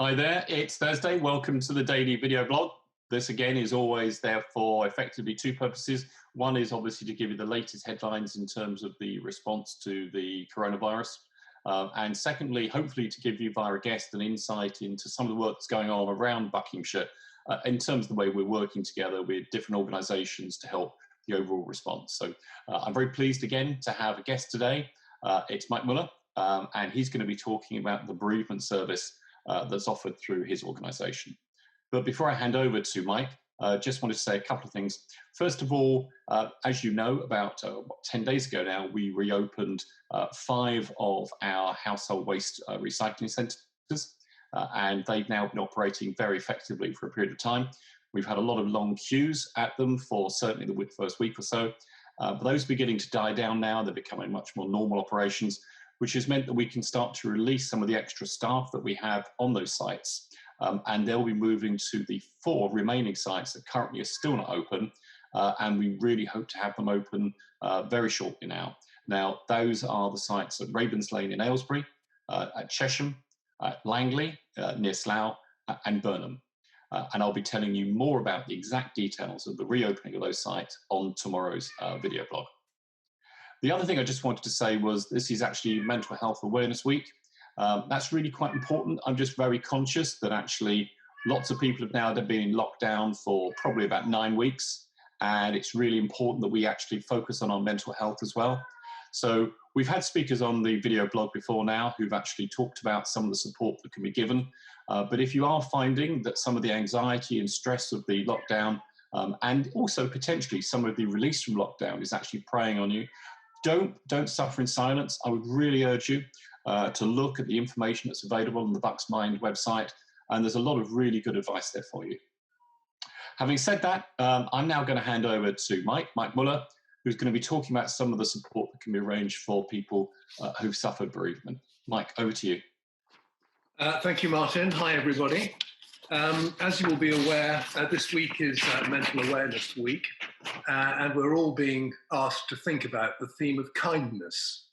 Hi there, it's Thursday. Welcome to the daily video blog. This again is always there for effectively two purposes. One is obviously to give you the latest headlines in terms of the response to the coronavirus. And secondly, hopefully to give you via a guest an insight into some of the work that's going on around Buckinghamshire in terms of the way we're working together with different organisations to help the overall response. So I'm very pleased again to have a guest today. It's Mike Muller, and he's going to be talking about the bereavement service that's offered through his organisation. But before I hand over to Mike, just wanted to say a couple of things. First of all, as you know, about 10 days ago now, we reopened 5 of our household waste recycling centres, and they've now been operating very effectively for a period of time. We've had a lot of long queues at them for certainly the first week or so, but those are beginning to die down now. They're becoming much more normal operations, which has meant that we can start to release some of the extra staff that we have on those sites. And they'll be moving to the 4 remaining sites that currently are still not open. And we really hope to have them open very shortly now. Now, those are the sites at Ravens Lane in Aylesbury, at Chesham, at Langley, near Slough, and Burnham. And I'll be telling you more about the exact details of the reopening of those sites on tomorrow's video blog. The other thing I just wanted to say was this is actually Mental Health Awareness Week. That's really quite important. I'm just very conscious that actually lots of people have now been in lockdown for probably about 9 weeks, and it's really important that we actually focus on our mental health as well. So we've had speakers on the video blog before now who've actually talked about some of the support that can be given. But if you are finding that some of the anxiety and stress of the lockdown and also potentially some of the release from lockdown is actually preying on you, don't suffer in silence. I would really urge you to look at the information that's available on the Bucks Mind website, and there's a lot of really good advice there for you. Having said that, I'm now going to hand over to Mike Muller, who's going to be talking about some of the support that can be arranged for people who've suffered bereavement. Mike, over to you. Thank you, Martin. Hi, everybody. As you will be aware, this week is Mental Awareness Week, and we're all being asked to think about the theme of kindness.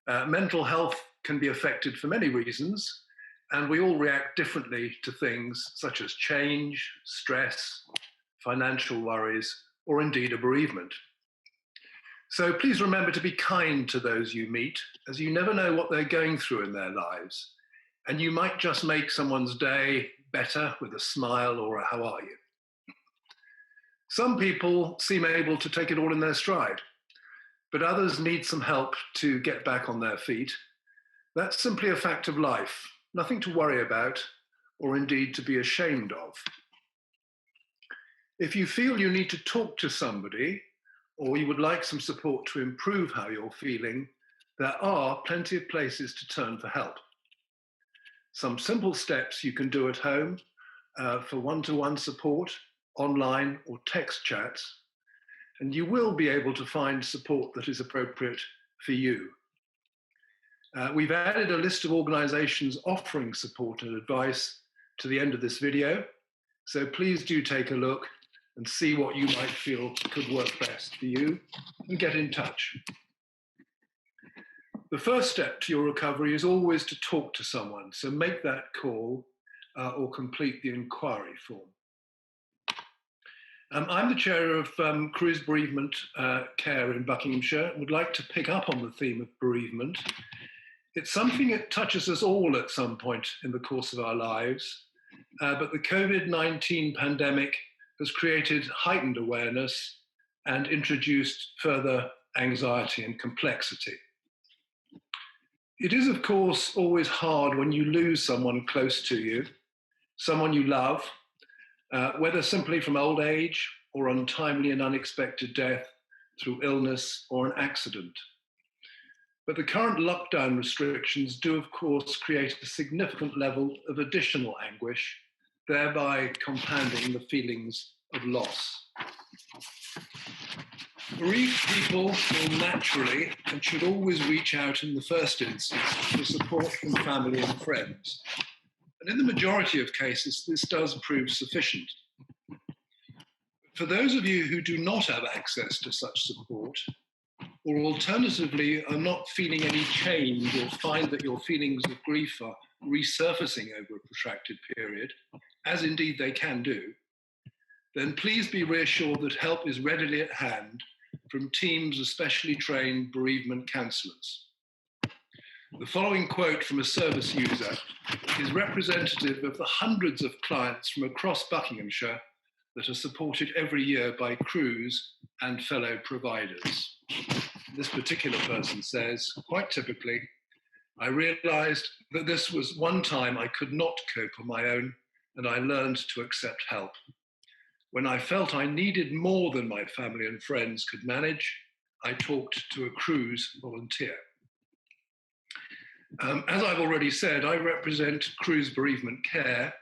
Mental health can be affected for many reasons, and we all react differently to things such as change, stress, financial worries, or indeed a bereavement. So please remember to be kind to those you meet, as you never know what they're going through in their lives, and you might just make someone's day better with a smile or a "how are you?" Some people seem able to take it all in their stride, but others need some help to get back on their feet. That's simply a fact of life, nothing to worry about or indeed to be ashamed of. If you feel you need to talk to somebody or you would like some support to improve how you're feeling, there are plenty of places to turn for help. Some simple steps you can do at home for one-to-one support, online or text chats, and you will be able to find support that is appropriate for you. We've added a list of organisations offering support and advice to the end of this video, so please do take a look and see what you might feel could work best for you and get in touch. The first step to your recovery is always to talk to someone, so make that call or complete the inquiry form. I'm the chair of CRUSE Bereavement Care in Buckinghamshire and would like to pick up on the theme of bereavement. It's something that touches us all at some point in the course of our lives, but the COVID-19 pandemic has created heightened awareness and introduced further anxiety and complexity. It is, of course, always hard when you lose someone close to you, someone you love, whether simply from old age or untimely and unexpected death through illness or an accident. But the current lockdown restrictions do, of course, create a significant level of additional anguish, thereby compounding the feelings of loss. Bereaved people will naturally and should always reach out in the first instance for support from family and friends. And in the majority of cases, this does prove sufficient. For those of you who do not have access to such support, or alternatively are not feeling any change or find that your feelings of grief are resurfacing over a protracted period, as indeed they can do, then please be reassured that help is readily at hand from teams of specially trained bereavement counsellors. The following quote from a service user is representative of the hundreds of clients from across Buckinghamshire that are supported every year by CRUSE and fellow providers. This particular person says, quite typically, I realised that this was one time I could not cope on my own, and I learned to accept help. When I felt I needed more than my family and friends could manage, I talked to a CRUSE volunteer. As I've already said, I represent CRUSE Bereavement Care.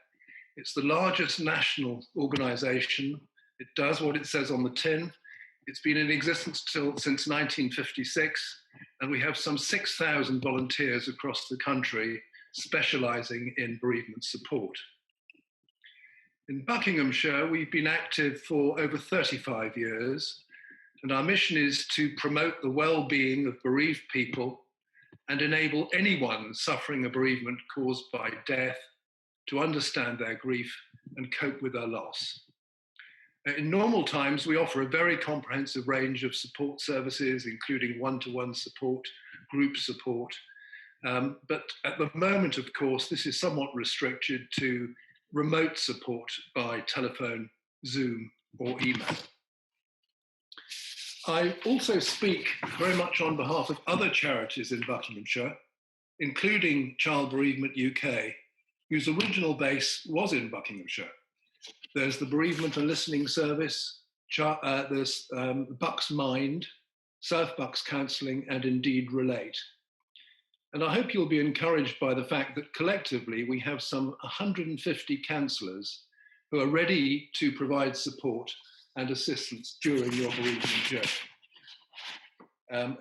It's the largest national organisation. It does what it says on the tin. It's been in existence since 1956, and we have some 6,000 volunteers across the country specialising in bereavement support. In Buckinghamshire, we've been active for over 35 years, and our mission is to promote the well-being of bereaved people and enable anyone suffering a bereavement caused by death to understand their grief and cope with their loss. In normal times, we offer a very comprehensive range of support services, including one-to-one support, group support. But at the moment, of course, this is somewhat restricted to remote support by telephone, Zoom, or email. I also speak very much on behalf of other charities in Buckinghamshire, including Child Bereavement UK, whose original base was in Buckinghamshire. There's the Bereavement and Listening Service, there's Bucks Mind, South Bucks Counselling, and indeed Relate. And I hope you'll be encouraged by the fact that collectively we have some 150 counsellors who are ready to provide support and assistance during your bereavement journey.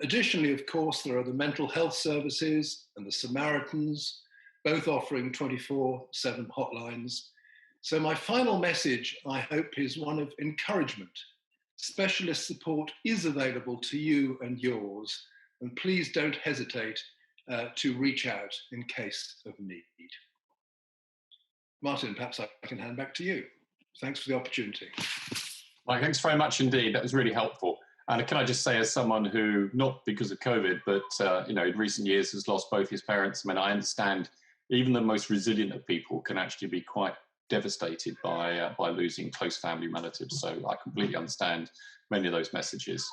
Additionally, of course, there are the mental health services and the Samaritans, both offering 24/7 hotlines. So my final message, I hope, is one of encouragement. Specialist support is available to you and yours, and please don't hesitate to reach out in case of need. Martin, perhaps I can hand back to you. Thanks for the opportunity. Mike, thanks very much indeed. That was really helpful. And can I just say, as someone who, not because of COVID, but in recent years has lost both his parents, I mean, I understand even the most resilient of people can actually be quite devastated by losing close family relatives. So I completely understand many of those messages.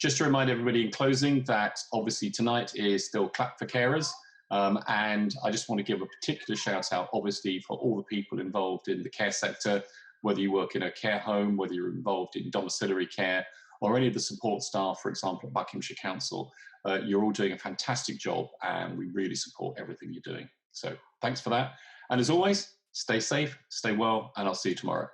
Just to remind everybody in closing that obviously tonight is still Clap for Carers. And I just want to give a particular shout out, obviously, for all the people involved in the care sector, whether you work in a care home, whether you're involved in domiciliary care, or any of the support staff, for example, at Buckinghamshire Council. You're all doing a fantastic job, and we really support everything you're doing. So thanks for that. And as always, stay safe, stay well, and I'll see you tomorrow.